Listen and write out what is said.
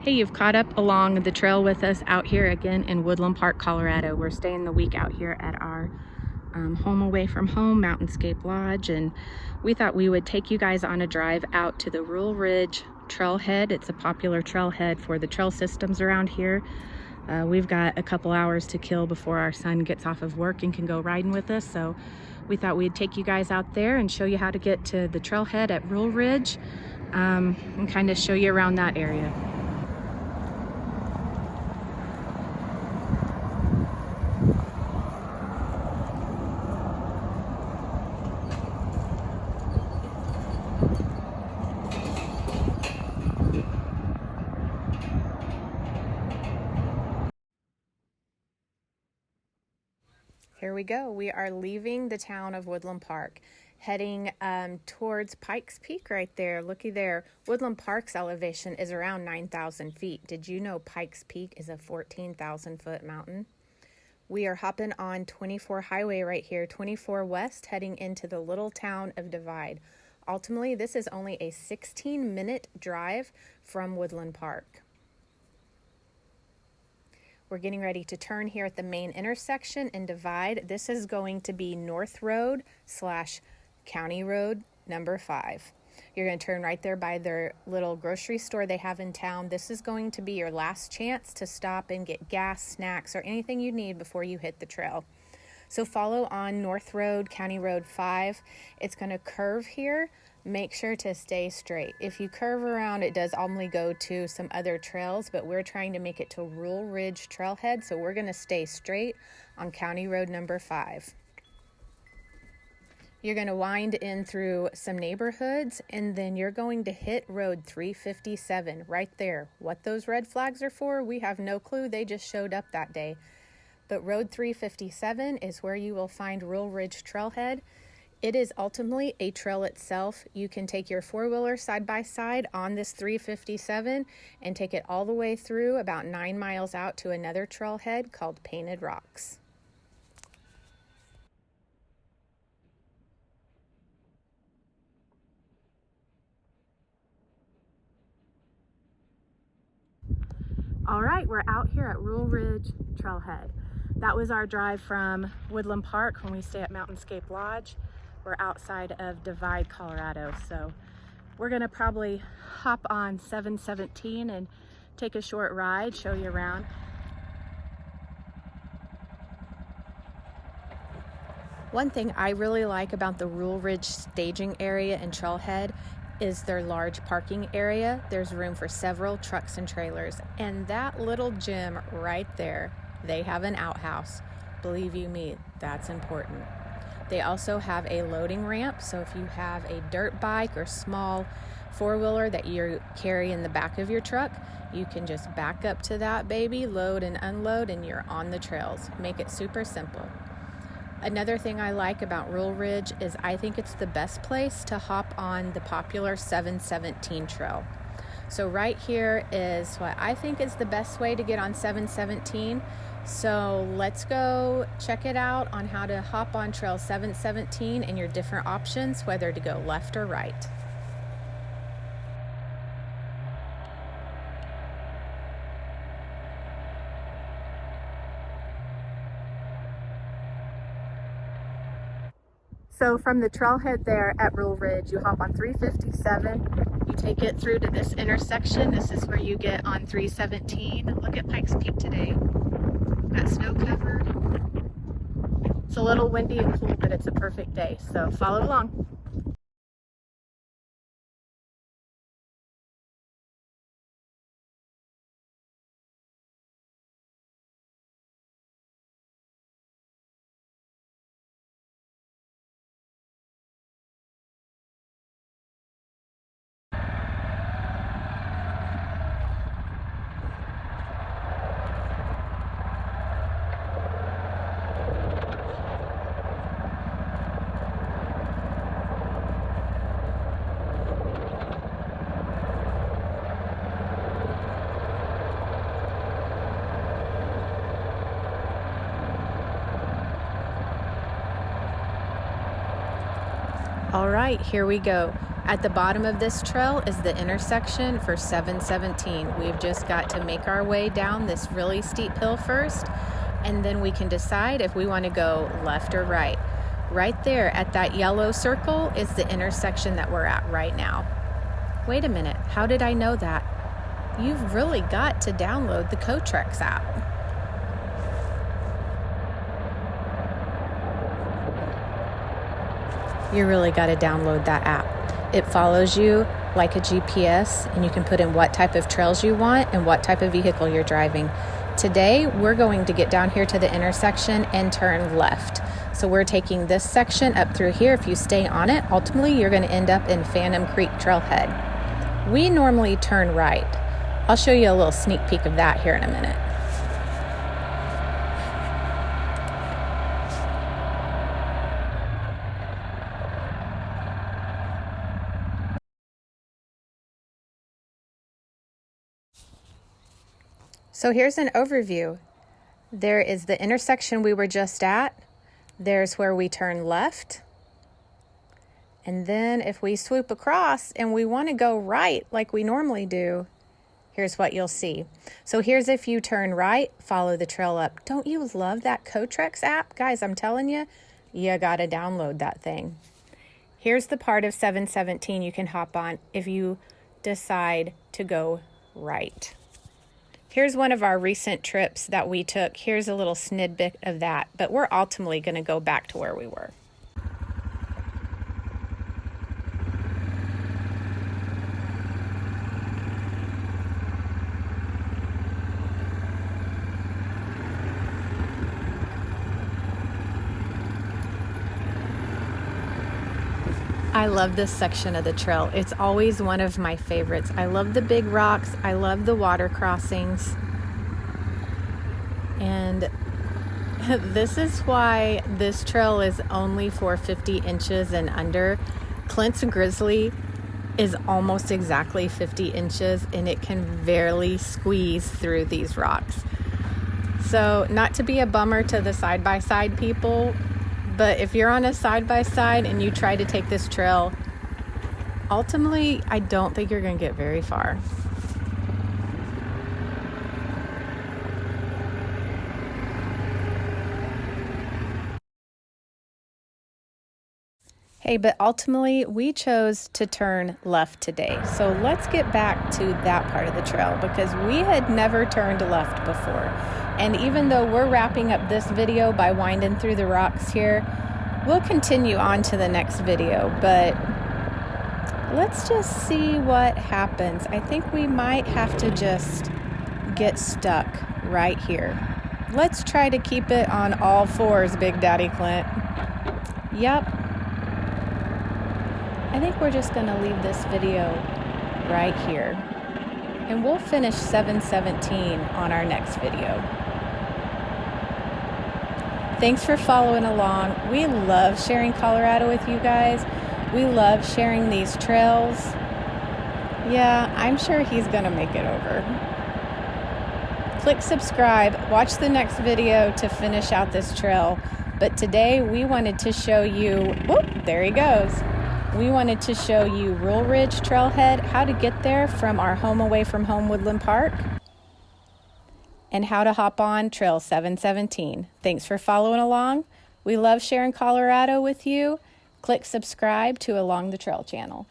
Hey, you've caught up along the trail with us out here again in Woodland Park, Colorado. We're staying the week out here at our home away from home, Mountainscape Lodge, and we thought we would take you guys on a drive out to the Rural Ridge Trailhead. It's a popular trailhead for the trail systems around here. We've got a couple hours to kill before our son gets off of work and can go riding with us, so we thought we'd take you guys out there and show you how to get to the trailhead at Rural Ridge and kind of show you around that area. Here we go. We are leaving the town of Woodland Park, heading towards Pikes Peak right there. Looky there. Woodland Park's elevation is around 9,000 feet. Did you know Pikes Peak is a 14,000 foot mountain? We are hopping on 24 highway right here, 24 west, heading into the little town of Divide. Ultimately, this is only a 16-minute drive from Woodland Park. We're getting ready to turn here at the main intersection and Divide. This is going to be North Road / County Road number 5. You're going to turn right there by their little grocery store they have in town. This is going to be your last chance to stop and get gas, snacks, or anything you need before you hit the trail. So follow on North Road, County Road 5. It's going to curve here. Make sure to stay straight. If you curve around, it does only go to some other trails, but we're trying to make it to Rural Ridge Trailhead, so we're going to stay straight on County Road number 5. You're going to wind in through some neighborhoods, and then you're going to hit Road 357 right there. What those red flags are for, we have no clue. They just showed up that day. But Road 357 is where you will find Rural Ridge Trailhead. It is ultimately a trail itself. You can take your four-wheeler side-by-side on this 357 and take it all the way through about 9 miles out to another trailhead called Painted Rocks. All right, we're out here at Rural Ridge Trailhead. That was our drive from Woodland Park when we stay at Mountainscape Lodge. We're outside of Divide, Colorado, so we're gonna probably hop on 717 and take a short ride, show you around. One thing I really like about the Rural Ridge staging area and trailhead is their large parking area. There's room for several trucks and trailers, and that little gym right there, they have an outhouse. Believe you me, that's important. They also have a loading ramp, so if you have a dirt bike or small four-wheeler that you carry in the back of your truck, you can just back up to that baby, load and unload, and you're on the trails. Make it super simple. Another thing I like about Rural Ridge is I think it's the best place to hop on the popular 717 trail. So right here is what I think is the best way to get on 717. So let's go check it out on how to hop on Trail 717 and your different options, whether to go left or right. So from the trailhead there at Rural Ridge, you hop on 357, you take it through to this intersection. This is where you get on 317. Look at Pikes Peak today. Got snow cover. It's a little windy and cool, but it's a perfect day, so follow along. All right, here we go. At the bottom of this trail is the intersection for 717. We've just got to make our way down this really steep hill first, and then we can decide if we want to go left or right. Right there at that yellow circle is the intersection that we're at right now. Wait a minute, how did I know that? You've really got to download the Cotrex app. You really got to download that app. It follows you like a GPS, and you can put in what type of trails you want and what type of vehicle you're driving. Today, we're going to get down here to the intersection and turn left. So we're taking this section up through here. If you stay on it, ultimately you're going to end up in Phantom Creek Trailhead. We normally turn right. I'll show you a little sneak peek of that here in a minute. So here's an overview. There is the intersection we were just at. There's where we turn left. And then if we swoop across and we want to go right like we normally do, here's what you'll see. So here's if you turn right, follow the trail up. Don't you love that Cotrex app? Guys, I'm telling you, you got to download that thing. Here's the part of 717 you can hop on if you decide to go right. Here's one of our recent trips that we took. Here's a little snippet of that, but we're ultimately going to go back to where we were. I love this section of the trail. It's always one of my favorites. I love the big rocks. I love the water crossings. And this is why this trail is only for 50 inches and under. Clint's Grizzly is almost exactly 50 inches and it can barely squeeze through these rocks. So not to be a bummer to the side-by-side people, but if you're on a side-by-side and you try to take this trail, ultimately, I don't think you're going to get very far. Hey, but ultimately, we chose to turn left today. So let's get back to that part of the trail because we had never turned left before. And even though we're wrapping up this video by winding through the rocks here, we'll continue on to the next video, but let's just see what happens. I think we might have to just get stuck right here. Let's try to keep it on all fours, Big Daddy Clint. Yep. I think we're just going to leave this video right here. And we'll finish 717 on our next video. Thanks for following along. We love sharing Colorado with you guys. We love sharing these trails. Yeah, I'm sure he's going to make it over. Click subscribe. Watch the next video to finish out this trail. But today we wanted to show you, whoop, there he goes. We wanted to show you Rural Ridge Trailhead, how to get there from our home away from home Woodland Park, and how to hop on Trail 717. Thanks for following along. We love sharing Colorado with you. Click subscribe to Along the Trail channel.